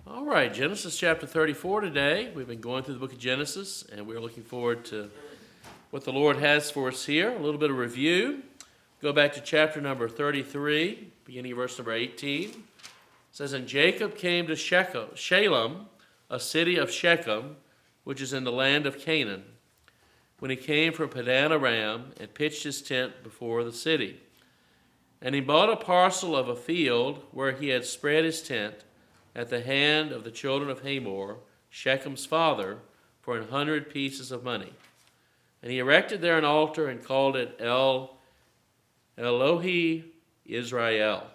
All right, Genesis chapter 34 today. We've been going through the book of Genesis, and we're looking forward to what the Lord has for us here. A little bit of review. Go back to chapter number 33, beginning of verse number 18. It says, "And Jacob came to Shalem, a city of Shechem, which is in the land of Canaan, when he came from Padan Aram and pitched his tent before the city. And he bought a parcel of a field where he had spread his tent, at the hand of the children of Hamor, Shechem's father, for 100 pieces of money. And he erected there an altar and called it Elohi Israel."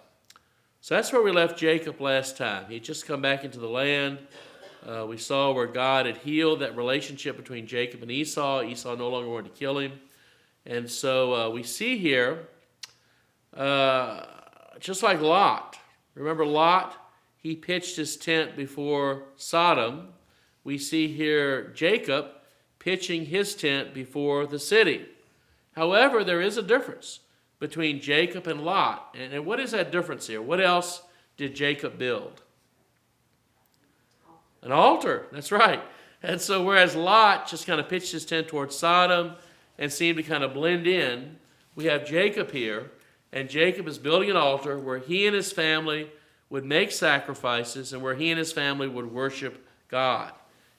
So that's where we left Jacob last time. He'd just come back into the land. We saw where God had healed that relationship between Jacob and Esau. Esau no longer wanted to kill him. And so we see here, just like Lot. Remember Lot? He pitched his tent before Sodom. We see here Jacob pitching his tent before the city. However, there is a difference between Jacob and Lot. And what is that difference here? What else did Jacob build? An altar. That's right. And so whereas Lot just kind of pitched his tent towards Sodom and seemed to kind of blend in, we have Jacob here. And Jacob is building an altar where he and his family would make sacrifices and where he and his family would worship God.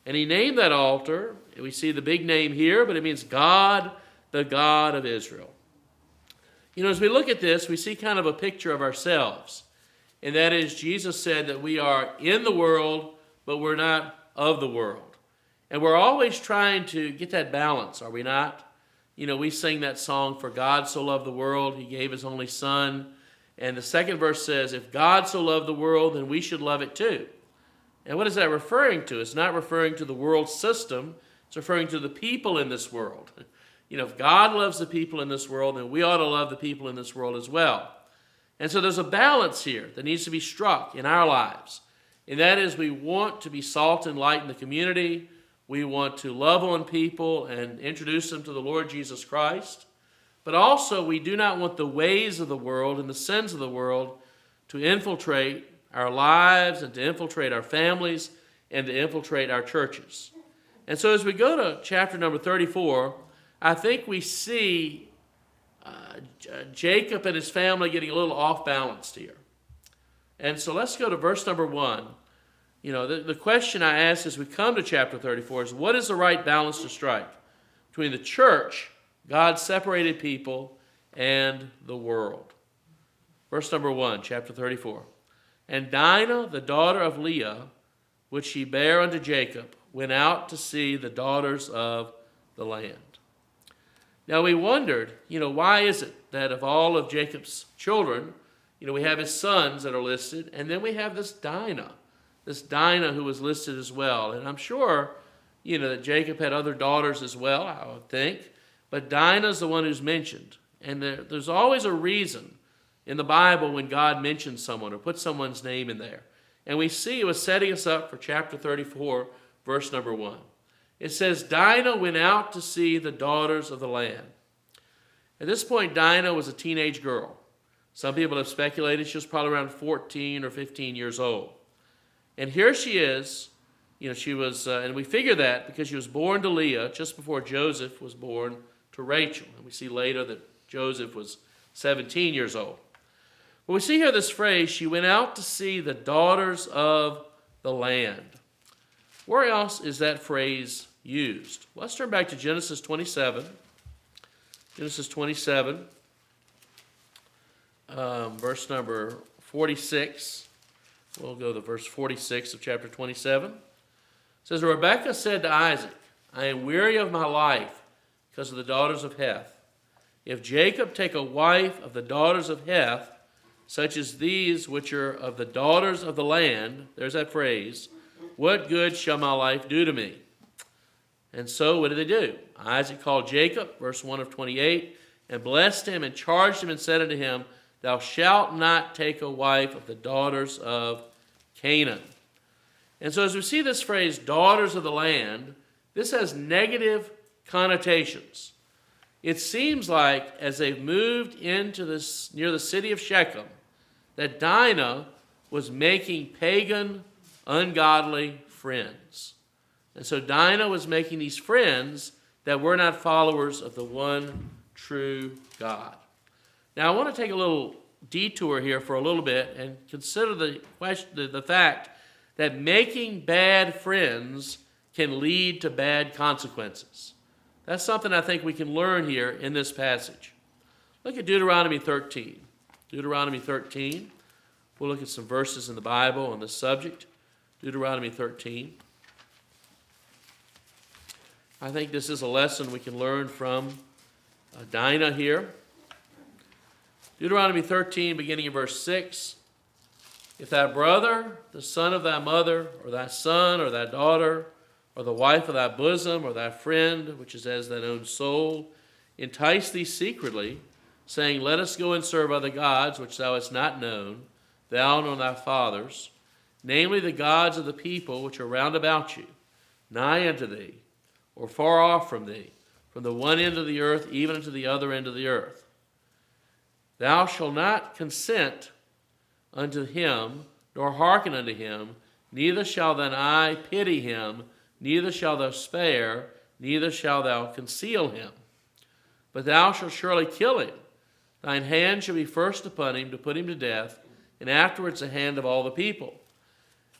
And he named that altar, we see the big name here, but it means God, the God of Israel. You know, as we look at this, we see kind of a picture of ourselves. And that is, Jesus said that we are in the world, but we're not of the world. And we're always trying to get that balance, are we not? You know, we sing that song, "For God so loved the world, he gave his only son." And the second verse says, if God so loved the world, then we should love it too. And what is that referring to? It's not referring to the world system. It's referring to the people in this world. You know, if God loves the people in this world, then we ought to love the people in this world as well. And so there's a balance here that needs to be struck in our lives. And that is, we want to be salt and light in the community. We want to love on people and introduce them to the Lord Jesus Christ. But also, we do not want the ways of the world and the sins of the world to infiltrate our lives and to infiltrate our families and to infiltrate our churches. And so as we go to chapter number 34, I think we see Jacob and his family getting a little off-balanced here. And so let's go to verse number 1. You know, the question I ask as we come to chapter 34 is, what is the right balance to strike between the church, God's separated people, and the world? Verse number 1, chapter 34. "And Dinah, the daughter of Leah, which she bare unto Jacob, went out to see the daughters of the land." Now we wondered, why is it that of all of Jacob's children, we have his sons that are listed, and then we have this Dinah who was listed as well. And I'm sure, that Jacob had other daughters as well, I would think. But Dinah's the one who's mentioned. And there's always a reason in the Bible when God mentions someone or puts someone's name in there. And we see it was setting us up for chapter 34, verse number 1. It says, Dinah went out to see the daughters of the land. At this point, Dinah was a teenage girl. Some people have speculated she was probably around 14 or 15 years old. And here she is. She was, and we figure that because she was born to Leah just before Joseph was born to Rachel. And we see later that Joseph was 17 years old. But we see here this phrase, she went out to see the daughters of the land. Where else is that phrase used? Well, let's turn back to Genesis 27. Genesis 27, verse number 46. We'll go to verse 46 of chapter 27. It says, Rebekah said to Isaac, I am weary of my life because of the daughters of Heth. If Jacob take a wife of the daughters of Heth, such as these which are of the daughters of the land, there's that phrase, what good shall my life do to me? And so what did they do? Isaac called Jacob, verse 1 of 28, and blessed him and charged him and said unto him, Thou shalt not take a wife of the daughters of Canaan. And so as we see this phrase, daughters of the land, this has negative connotations. It seems like as they've moved into this near the city of Shechem, that Dinah was making pagan ungodly friends. And so Dinah was making these friends that were not followers of the one true God. Now I want to take a little detour here for a little bit and consider the fact that making bad friends can lead to bad consequences. That's something I think we can learn here in this passage. Look at Deuteronomy 13. Deuteronomy 13. We'll look at some verses in the Bible on this subject. Deuteronomy 13. I think this is a lesson we can learn from Dinah here. Deuteronomy 13, beginning in verse 6. If thy brother, the son of thy mother, or thy son, or thy daughter, or the wife of thy bosom, or thy friend, which is as thine own soul, entice thee secretly, saying, let us go and serve other gods, which thou hast not known, thou nor thy fathers, namely the gods of the people which are round about you, nigh unto thee, or far off from thee, from the one end of the earth even unto the other end of the earth. Thou shalt not consent unto him, nor hearken unto him, neither shall thine eye pity him, neither shalt thou spare, neither shalt thou conceal him. But thou shalt surely kill him. Thine hand shall be first upon him to put him to death, and afterwards the hand of all the people.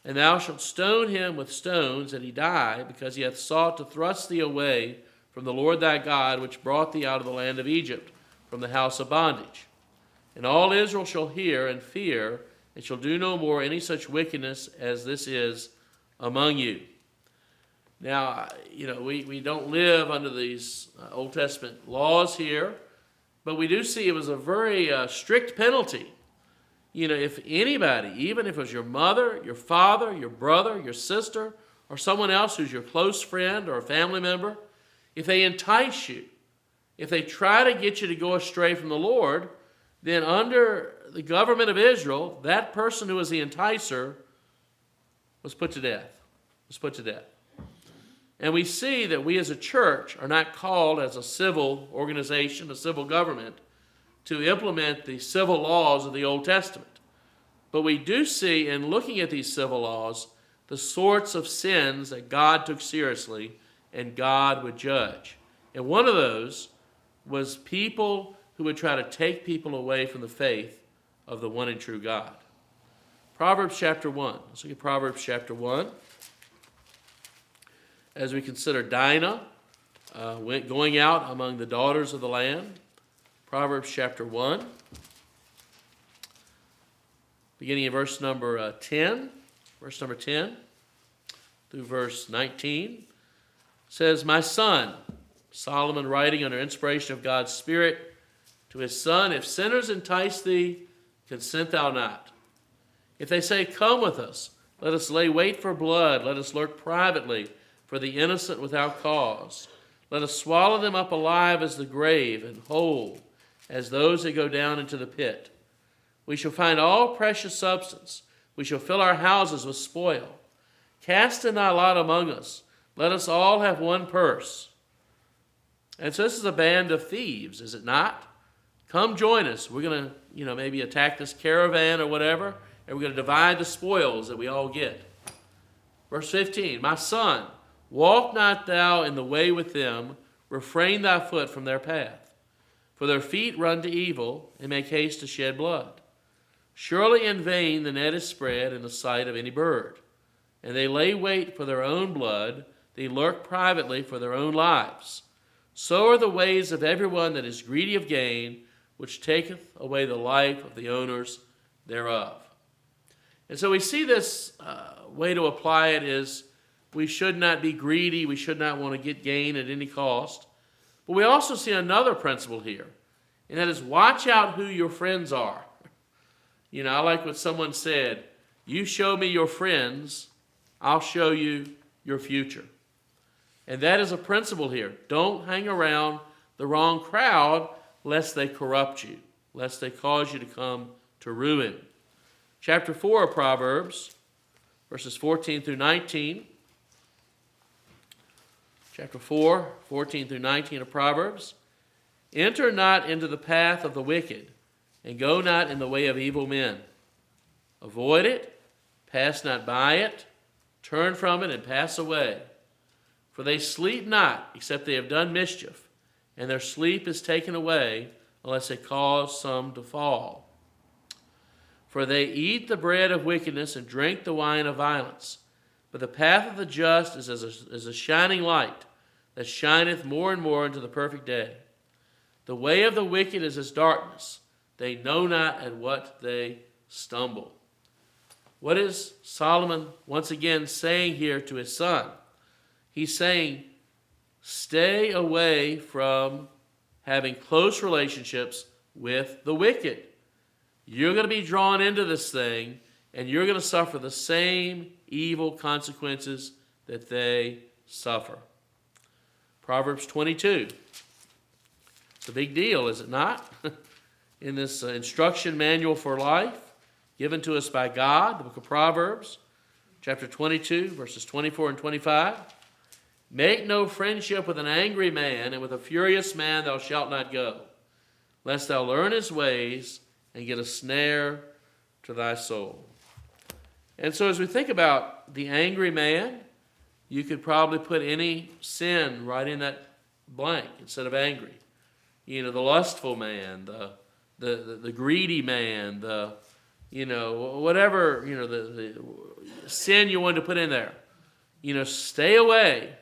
And thou shalt stone him with stones, that he die, because he hath sought to thrust thee away from the Lord thy God, which brought thee out of the land of Egypt, from the house of bondage. And all Israel shall hear and fear, and shall do no more any such wickedness as this is among you. Now, we don't live under these Old Testament laws here, but we do see it was a very strict penalty. If anybody, even if it was your mother, your father, your brother, your sister, or someone else who's your close friend or a family member, if they entice you, if they try to get you to go astray from the Lord, then under the government of Israel, that person who was the enticer was put to death. And we see that we as a church are not called as a civil organization, a civil government, to implement the civil laws of the Old Testament. But we do see in looking at these civil laws the sorts of sins that God took seriously and God would judge. And one of those was people who would try to take people away from the faith of the one and true God. Proverbs chapter 1. Let's look at Proverbs chapter 1. As we consider Dinah going out among the daughters of the land. Proverbs chapter 1. Beginning in verse number 10. Verse number 10 through verse 19. Says, my son, Solomon writing under inspiration of God's Spirit, to his son, if sinners entice thee, consent thou not. If they say, come with us, let us lay wait for blood, let us lurk privately for the innocent without cause. Let us swallow them up alive as the grave, and whole as those that go down into the pit. We shall find all precious substance. We shall fill our houses with spoil. Cast in thy lot among us. Let us all have one purse. And so this is a band of thieves, is it not? Come join us. We're going to, maybe attack this caravan or whatever, and we're going to divide the spoils that we all get. Verse 15, my son, walk not thou in the way with them, refrain thy foot from their path. For their feet run to evil, and make haste to shed blood. Surely in vain the net is spread in the sight of any bird. And they lay wait for their own blood, they lurk privately for their own lives. So are the ways of everyone that is greedy of gain, which taketh away the life of the owners thereof. And so we see this way to apply it is we should not be greedy, we should not want to get gain at any cost. But we also see another principle here, and that is watch out who your friends are. I like what someone said, you show me your friends, I'll show you your future. And that is a principle here. Don't hang around the wrong crowd lest they corrupt you, lest they cause you to come to ruin. Chapter 4 of Proverbs, verses 14 through 19. Chapter 4, 14 through 19 of Proverbs. Enter not into the path of the wicked, and go not in the way of evil men. Avoid it, pass not by it, turn from it and pass away. For they sleep not, except they have done mischief, and their sleep is taken away, unless it cause some to fall. For they eat the bread of wickedness and drink the wine of violence. But the path of the just is as a shining light that shineth more and more into the perfect day. The way of the wicked is as darkness. They know not at what they stumble. What is Solomon once again saying here to his son? He's saying, stay away from having close relationships with the wicked. You're going to be drawn into this thing, and you're going to suffer the same evil consequences that they suffer. Proverbs 22. It's a big deal, is it not? In this instruction manual for life given to us by God, the book of Proverbs, chapter 22, verses 24 and 25. Make no friendship with an angry man, and with a furious man thou shalt not go, lest thou learn his ways and get a snare to thy soul. And so as we think about the angry man, you could probably put any sin right in that blank instead of angry. You know, the lustful man, the greedy man, whatever, the sin you want to put in there. Stay away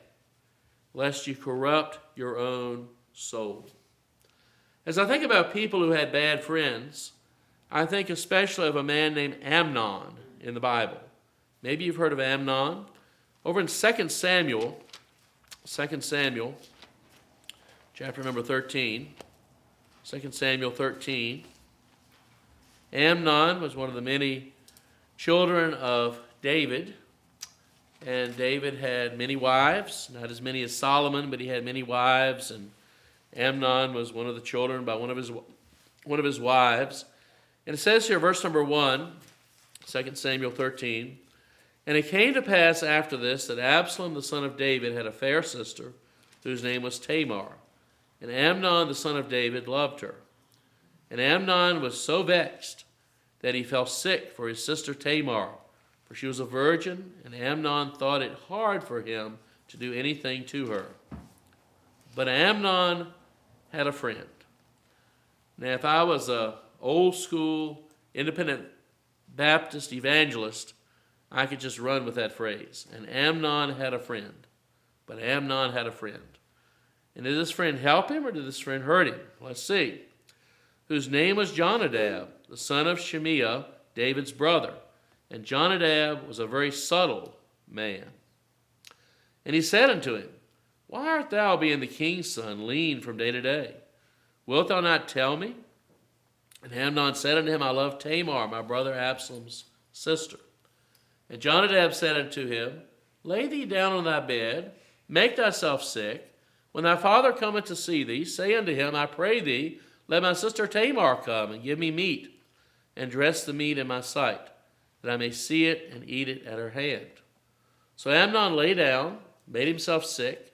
lest you corrupt your own soul. As I think about people who had bad friends, I think especially of a man named Amnon in the Bible. Maybe you've heard of Amnon. Over in 2 Samuel, chapter number 13, 2 Samuel 13, Amnon was one of the many children of David, and David had many wives, not as many as Solomon, but he had many wives, and Amnon was one of the children by one of his wives. And it says here, verse number 1, 2 Samuel 13, and it came to pass after this that Absalom the son of David had a fair sister, whose name was Tamar. And Amnon the son of David loved her. And Amnon was so vexed that he fell sick for his sister Tamar, for she was a virgin, and Amnon thought it hard for him to do anything to her. But Amnon had a friend. Now, if I was a old school independent Baptist evangelist, I could just run with that phrase. And Amnon had a friend. But Amnon had a friend. And did this friend help him or did this friend hurt him? Let's see. Whose name was Jonadab, the son of Shemiah, David's brother. And Jonadab was a very subtle man. And he said unto him, Why art thou, being the king's son, lean from day to day? Wilt thou not tell me? And Amnon said unto him, I love Tamar, my brother Absalom's sister. And Jonadab said unto him, Lay thee down on thy bed, make thyself sick. When thy father cometh to see thee, say unto him, I pray thee, let my sister Tamar come and give me meat, and dress the meat in my sight, that I may see it and eat it at her hand. So Amnon lay down, made himself sick.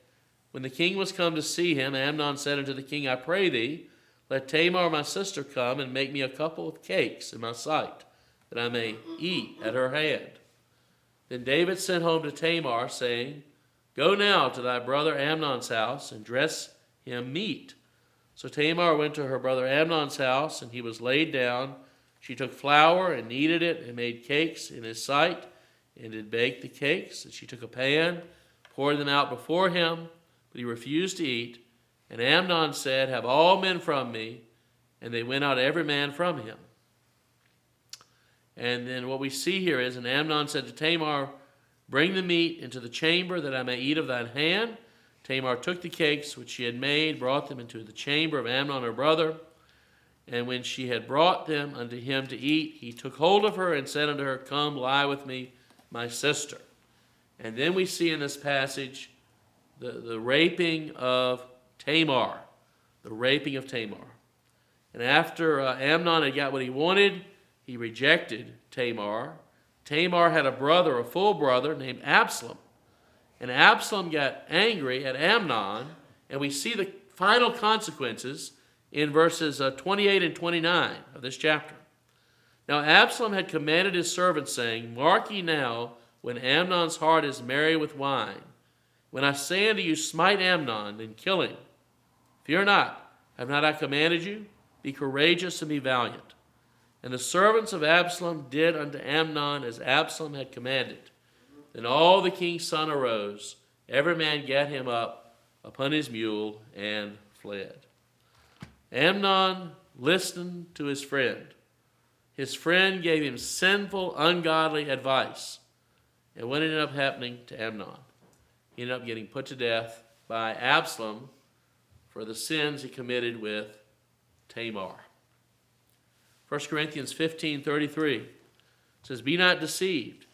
When the king was come to see him, Amnon said unto the king, I pray thee, let Tamar my sister come and make me a couple of cakes in my sight, that I may eat at her hand. Then David sent home to Tamar, saying, Go now to thy brother Amnon's house, and dress him meat. So Tamar went to her brother Amnon's house, and he was laid down. She took flour and kneaded it, and made cakes in his sight, and did bake the cakes. And she took a pan, poured them out before him, but he refused to eat. And Amnon said, Have all men from me. And they went out every man from him. And then what we see here is, and Amnon said to Tamar, Bring the meat into the chamber, that I may eat of thine hand. Tamar took the cakes which she had made, brought them into the chamber of Amnon her brother. And when she had brought them unto him to eat, he took hold of her and said unto her, Come, lie with me, my sister. And then we see in this passage the raping of Tamar. The raping of Tamar. And after Amnon had got what he wanted, he rejected Tamar. Tamar had a brother, a full brother, named Absalom. And Absalom got angry at Amnon, and we see the final consequences in verses 28 and 29 of this chapter. Now Absalom had commanded his servants, saying, Mark ye now when Amnon's heart is merry with wine. When I say unto you, smite Amnon, then kill him. Fear not, have not I commanded you? Be courageous and be valiant. And the servants of Absalom did unto Amnon as Absalom had commanded. Then all the king's son arose, every man gat him up upon his mule, and fled. Amnon listened to his friend. His friend gave him sinful, ungodly advice. And what ended up happening to Amnon? He ended up getting put to death by Absalom for the sins he committed with Tamar. 1 Corinthians 15:33 says, be not deceived.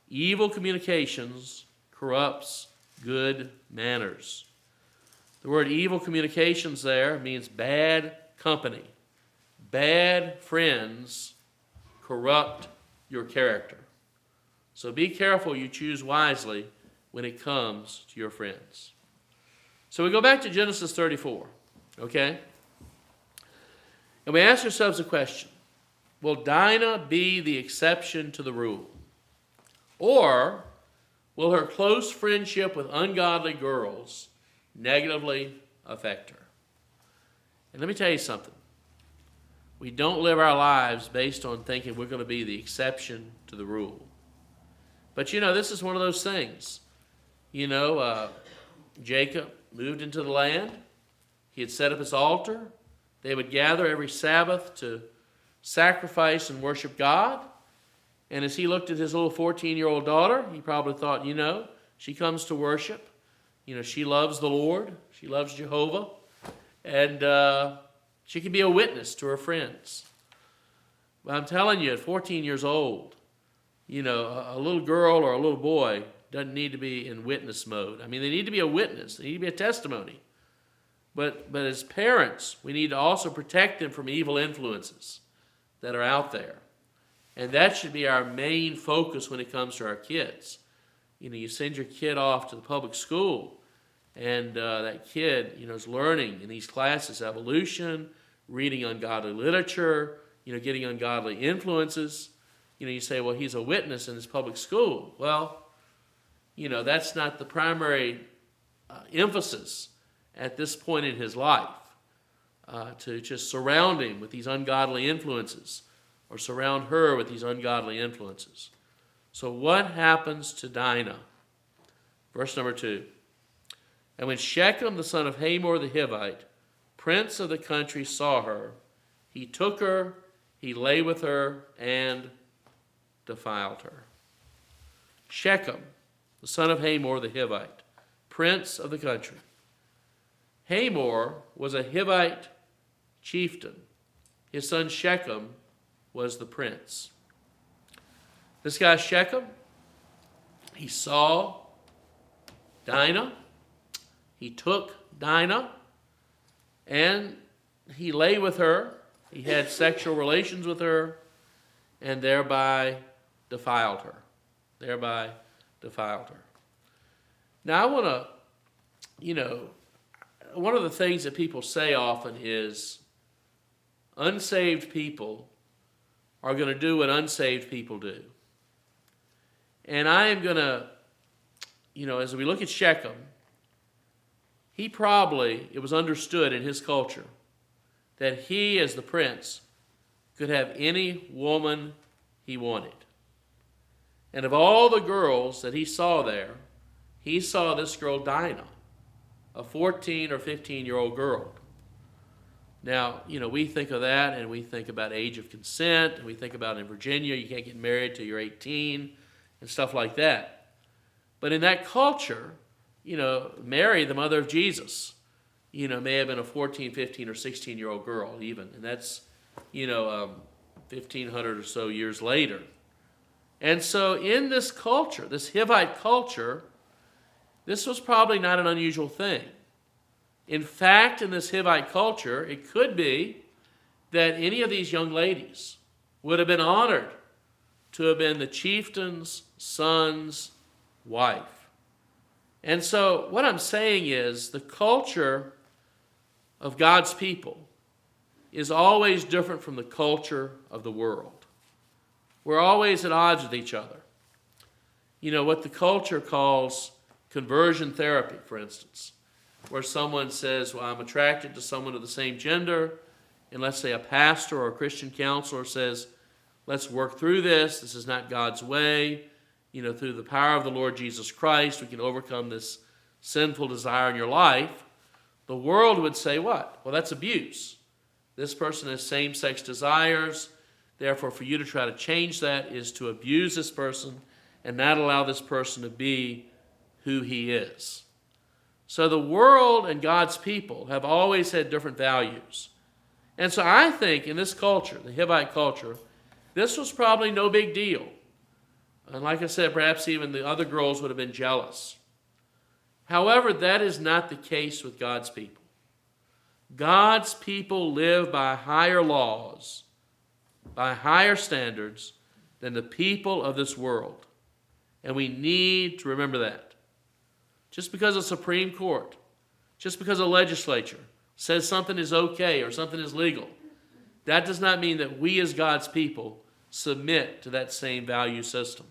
Evil communications corrupts good manners. The word evil communications there means bad company. Bad friends corrupt your character. So be careful you choose wisely when it comes to your friends. So we go back to Genesis 34, okay? And we ask ourselves a question. Will Dinah be the exception to the rule? Or will her close friendship with ungodly girls negatively affect her? And let me tell you something. We don't live our lives based on thinking we're going to be the exception to the rule. But this is one of those things. Jacob moved into the land. He had set up his altar. They would gather every Sabbath to sacrifice and worship God. And as he looked at his little 14-year-old daughter, he probably thought, she comes to worship. She loves the Lord. She loves Jehovah. And she can be a witness to her friends. But I'm telling you, at 14 years old, a little girl or a little boy doesn't need to be in witness mode. I mean, they need to be a witness. They need to be a testimony. But as parents, we need to also protect them from evil influences that are out there. And that should be our main focus when it comes to our kids. You send your kid off to the public school, and that kid, is learning in these classes evolution, reading ungodly literature, getting ungodly influences. You say, well, he's a witness in his public school. Well, that's not the primary emphasis at this point in his life, to just surround him with these ungodly influences or surround her with these ungodly influences. So what happens to Dinah? Verse number 2. And when Shechem, the son of Hamor the Hivite, prince of the country, saw her, he took her, he lay with her, and defiled her. Shechem, the son of Hamor the Hivite, prince of the country. Hamor was a Hivite chieftain. His son Shechem was the prince. This guy Shechem, he saw Dinah, he took Dinah, and he lay with her, he had sexual relations with her, and thereby defiled her. Now I want to, one of the things that people say often is unsaved people are going to do what unsaved people do. And I am going to, as we look at Shechem, it was understood in his culture that he, as the prince, could have any woman he wanted. And of all the girls that he saw there, he saw this girl Dinah, a 14 or 15-year-old girl. Now, we think of that and we think about age of consent, and we think about in Virginia, you can't get married till you're 18 and stuff like that. But in that culture, Mary, the mother of Jesus, may have been a 14, 15, or 16-year-old girl even. And that's, 1,500 or so years later. And so in this culture, this Hivite culture, this was probably not an unusual thing. In fact, in this Hivite culture, it could be that any of these young ladies would have been honored to have been the chieftain's son's wife. And so what I'm saying is the culture of God's people is always different from the culture of the world. We're always at odds with each other. what the culture calls conversion therapy, for instance, where someone says, well, I'm attracted to someone of the same gender, and let's say a pastor or a Christian counselor says, let's work through this. This is not God's way. Through the power of the Lord Jesus Christ, we can overcome this sinful desire in your life. The world would say what? Well, that's abuse. This person has same-sex desires. Therefore, for you to try to change that is to abuse this person and not allow this person to be who he is. So the world and God's people have always had different values. And so I think in this culture, the Hivite culture, this was probably no big deal. And like I said, perhaps even the other girls would have been jealous. However, that is not the case with God's people. God's people live by higher laws, by higher standards than the people of this world. And we need to remember that. Just because a Supreme Court, just because a legislature says something is okay or something is legal, that does not mean that we as God's people submit to that same value system.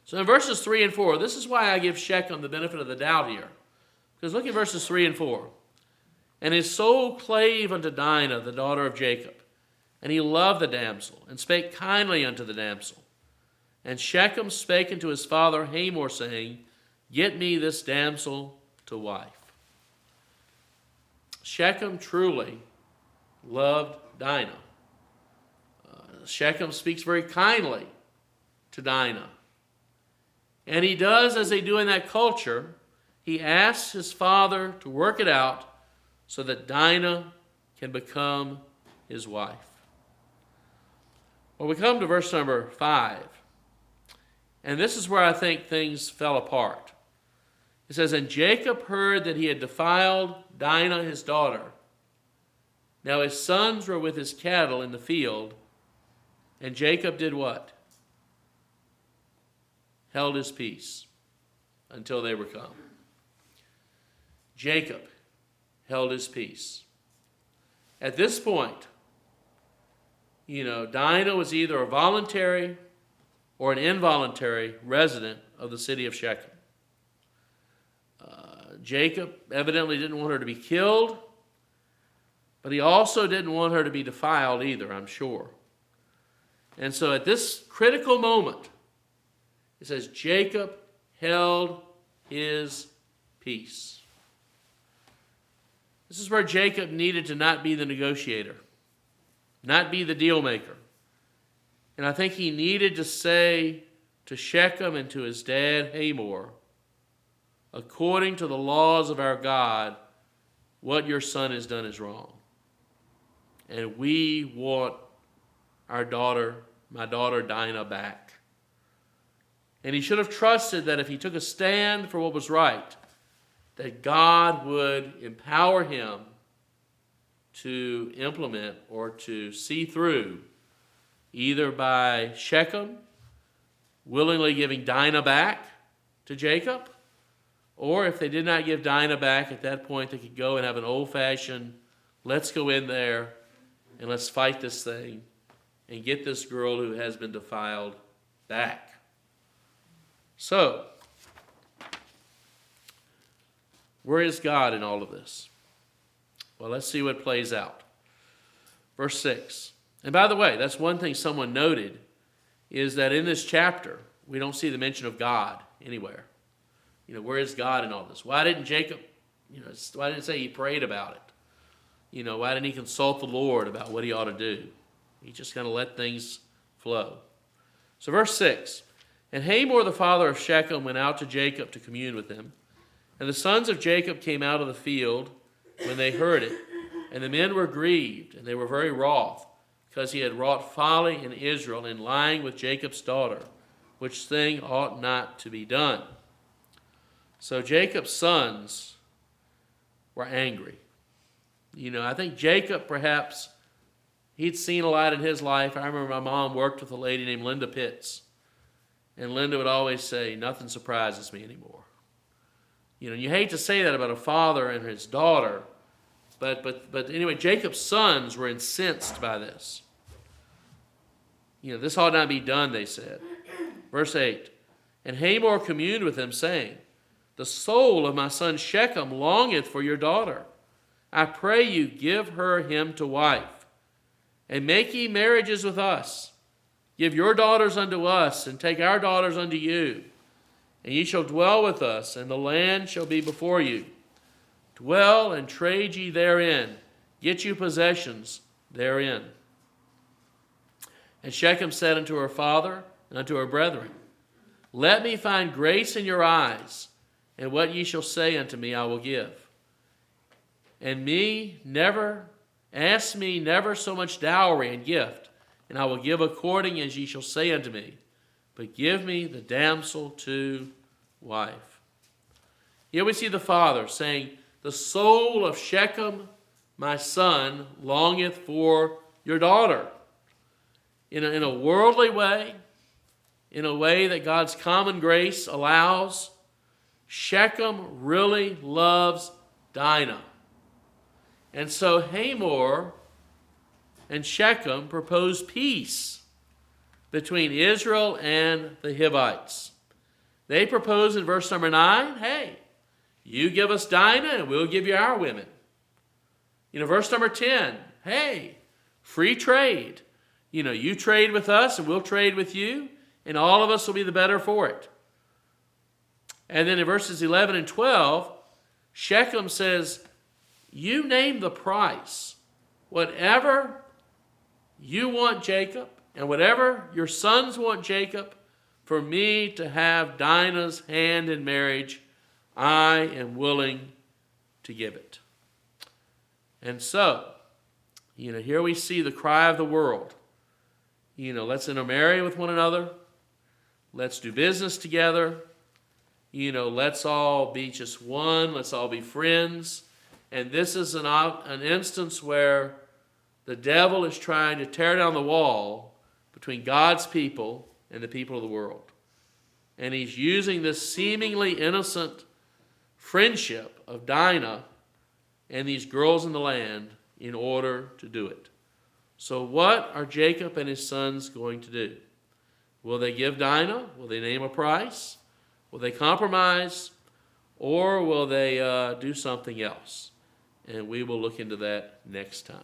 So in verses 3 and 4, this is why I give Shechem the benefit of the doubt here. Because look at verses 3 and 4. And his soul clave unto Dinah, the daughter of Jacob. And he loved the damsel, and spake kindly unto the damsel. And Shechem spake unto his father Hamor, saying, Get me this damsel to wife. Shechem truly loved Dinah. Shechem speaks very kindly to Dinah. And he does as they do in that culture. He asks his father to work it out so that Dinah can become his wife. Well, we come to verse number 5. And this is where I think things fell apart. It says, And Jacob heard that he had defiled Dinah his daughter. Now his sons were with his cattle in the field. And Jacob did what? Held his peace until they were come. Jacob held his peace. At this point, Dinah was either a voluntary or an involuntary resident of the city of Shechem. Jacob evidently didn't want her to be killed, but he also didn't want her to be defiled either, I'm sure. And so at this critical moment, it says, Jacob held his peace. This is where Jacob needed to not be the negotiator, not be the deal maker. And I think he needed to say to Shechem and to his dad Hamor, according to the laws of our God, what your son has done is wrong. And we want my daughter Dinah back. And he should have trusted that if he took a stand for what was right, that God would empower him to implement or to see through, either by Shechem willingly giving Dinah back to Jacob, or if they did not give Dinah back at that point, they could go and have an old-fashioned, let's go in there and let's fight this thing and get this girl who has been defiled back. So, where is God in all of this? Well, let's see what plays out. Verse 6. And by the way, that's one thing someone noted, is that in this chapter, we don't see the mention of God anywhere. Where is God in all this? Why didn't Jacob, why didn't it say he prayed about it? Why didn't he consult the Lord about what he ought to do? He just kind of let things flow. So verse 6. And Hamor the father of Shechem went out to Jacob to commune with him. And the sons of Jacob came out of the field when they heard it. And the men were grieved, and they were very wroth, because he had wrought folly in Israel in lying with Jacob's daughter, which thing ought not to be done. So Jacob's sons were angry. I think Jacob perhaps, he'd seen a lot in his life. I remember my mom worked with a lady named Linda Pitts. And Linda would always say, nothing surprises me anymore. You hate to say that about a father and his daughter, but anyway, Jacob's sons were incensed by this. This ought not be done, they said. Verse 8, and Hamor communed with him, saying, the soul of my son Shechem longeth for your daughter. I pray you, give her him to wife, and make ye marriages with us. Give your daughters unto us, and take our daughters unto you. And ye shall dwell with us, and the land shall be before you. Dwell and trade ye therein. Get you possessions therein. And Shechem said unto her father and unto her brethren, let me find grace in your eyes, and what ye shall say unto me I will give. And ask me never so much dowry and gift, and I will give according as ye shall say unto me. But give me the damsel to wife. Here we see the father saying, the soul of Shechem, my son, longeth for your daughter. In a worldly way, in a way that God's common grace allows, Shechem really loves Dinah. And so Hamor and Shechem propose peace between Israel and the Hivites. They propose in verse number 9, hey, you give us Dinah and we'll give you our women. Verse number 10, hey, free trade. You trade with us and we'll trade with you, and all of us will be the better for it. And then in verses 11 and 12, Shechem says, you name the price. Whatever you want, Jacob, and whatever your sons want, Jacob, for me to have Dinah's hand in marriage, I am willing to give it. And so, here we see the cry of the world. Let's intermarry with one another. Let's do business together. Let's all be just one. Let's all be friends. And this is an instance where the devil is trying to tear down the wall between God's people and the people of the world. And he's using this seemingly innocent friendship of Dinah and these girls in the land in order to do it. So what are Jacob and his sons going to do? Will they give Dinah? Will they name a price? Will they compromise? Or will they do something else? And we will look into that next time.